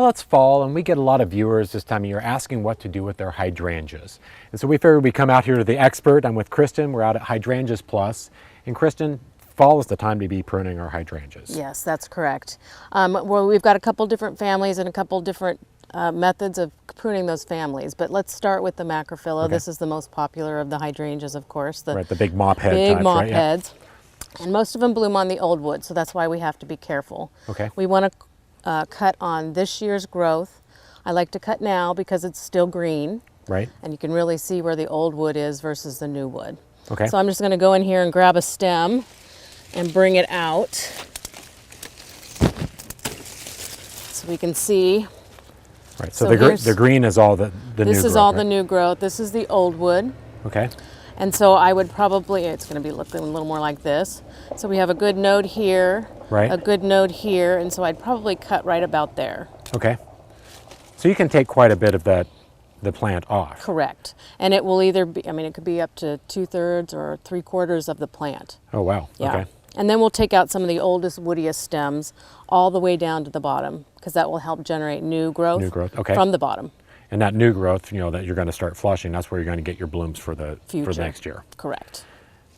Well, it's fall and we get a lot of viewers this time of year asking what to do with their hydrangeas. And so we figured we'd come out here to the expert. I'm with Kristen. We're out at Hydrangeas Plus. And Kristen, fall is the time to be pruning our hydrangeas. Yes, that's correct. Well, we've got a couple different families and a couple different methods of pruning those families. But let's start with the macrophylla. Okay. This is the most popular of the hydrangeas, of course. Right, the big mop head big types, mop right? heads. And most of them bloom on the old wood, so that's why we have to be careful. Okay. We want to cut on this year's growth. I like to cut now because it's still green. Right. And you can really see where the old wood is versus the new wood. Okay. So I'm just going to go in here and grab a stem and bring it out so we can see. Right. So, So the green is all the new growth. This is all right? the new growth. This is the old wood. Okay. And so I would probably, it's going to be looking a little more like this. So we have a good node here, Right. a good node here, and so I'd probably cut right about there. Okay. So you can take quite a bit of the plant off. Correct. And it will either be, I mean, it could be up to 2/3 or 3/4 of the plant. Oh, wow. Yeah. Okay. And then we'll take out some of the oldest, woodiest stems all the way down to the bottom because that will help generate new growth, Okay. from the bottom. And that new growth, that you're going to start flushing, that's where you're going to get your blooms for the Future. next year. Correct.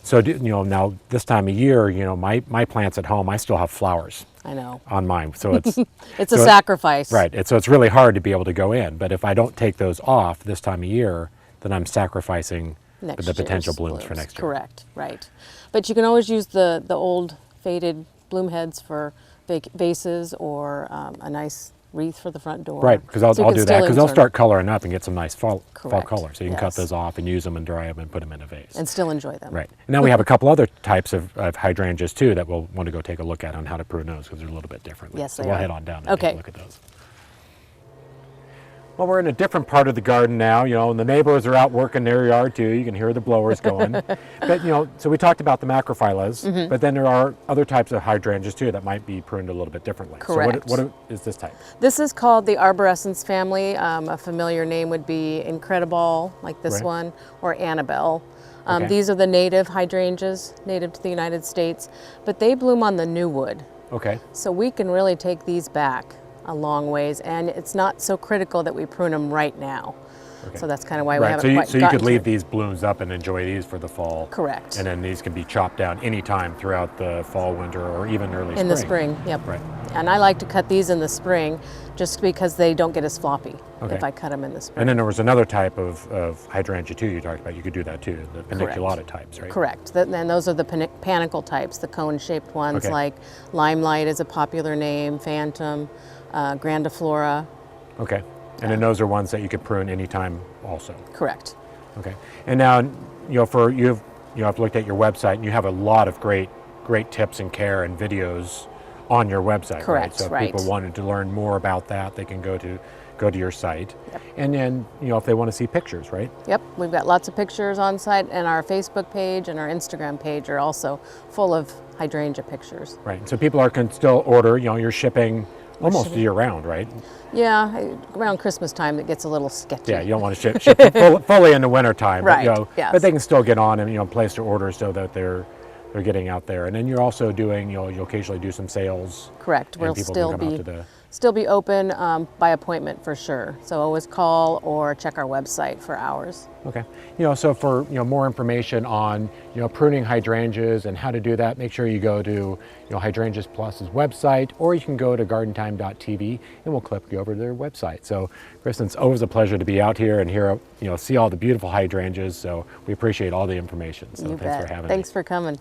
So, now this time of year, my plants at home, I still have flowers I know. on mine. So it's It's a sacrifice. right. So it's really hard to be able to go in. But if I don't take those off this time of year, then I'm sacrificing Next the potential year's blooms for next year. Correct, right. But you can always use the old faded bloom heads for vases or a nice wreath for the front door. Right, because I'll So you can do that still because they'll insert start coloring up and get some nice fall Correct, color. So you can cut yes. those off and use them and dry them and put them in a vase. and still enjoy them. Right. And now we have a couple other types of hydrangeas too that we'll want to go take a look at on how to prune those because they're a little bit different. Yes, so they we'll are. head on down and Okay. take a look at those. Well, we're in a different part of the garden now, and the neighbors are out working their yard too. You can hear the blowers going. But, so we talked about the macrophyllas, Mm-hmm. but then there are other types of hydrangeas too that might be pruned a little bit differently. Correct. So what is this type? This is called the arborescens family. A familiar name would be Incredible, like this Right. one, or Annabelle. Okay. These are the native hydrangeas, native to the United States, but they bloom on the new wood. Okay. So we can really take these back a long ways, and it's not so critical that we prune them right now. Okay. So that's kind of why we Right. haven't So you, quite so you gotten could to leave it. these blooms up and enjoy these for the fall. Correct. And then these can be chopped down anytime throughout the fall, winter, or even early spring. In the spring, yep. Right. And I like to cut these in the spring just because they don't get as floppy Okay. if I cut them in the spring. And then there was another type of hydrangea too you talked about. You could do that too, the paniculata types, right? Correct. And those are the panicle types, the cone-shaped ones, Okay. like Limelight is a popular name, Phantom, Grandiflora. Okay. And then those are ones that you could prune anytime also. Correct. Okay. And now, I've looked at your website and you have a lot of great tips and care and videos on your website. Right? Correct, So if right. people wanted to learn more about that, they can go to your site. Yep. And then, if they want to see pictures, right? Yep, we've got lots of pictures on site, and our Facebook page and our Instagram page are also full of hydrangea pictures. Right. So people can still order, you're shipping almost year round, right? Yeah, around Christmas time it gets a little sketchy. Yeah, you don't want to ship fully in the winter time, Right, but, yes. but they can still get on and place their orders so that they're getting out there. And then you're also doing, you'll occasionally do some sales. Correct. and We'll people still can come out be to the, still be open by appointment for sure. So always call or check our website for hours. okay. So for more information on pruning hydrangeas and how to do that, make sure you go to Hydrangeas Plus's website, or you can go to gardentime.tv and we'll click you over to their website. So Kristen, it's always a pleasure to be out here and see all the beautiful hydrangeas. So we appreciate all the information. So You thanks bet. for having me. Thanks for coming.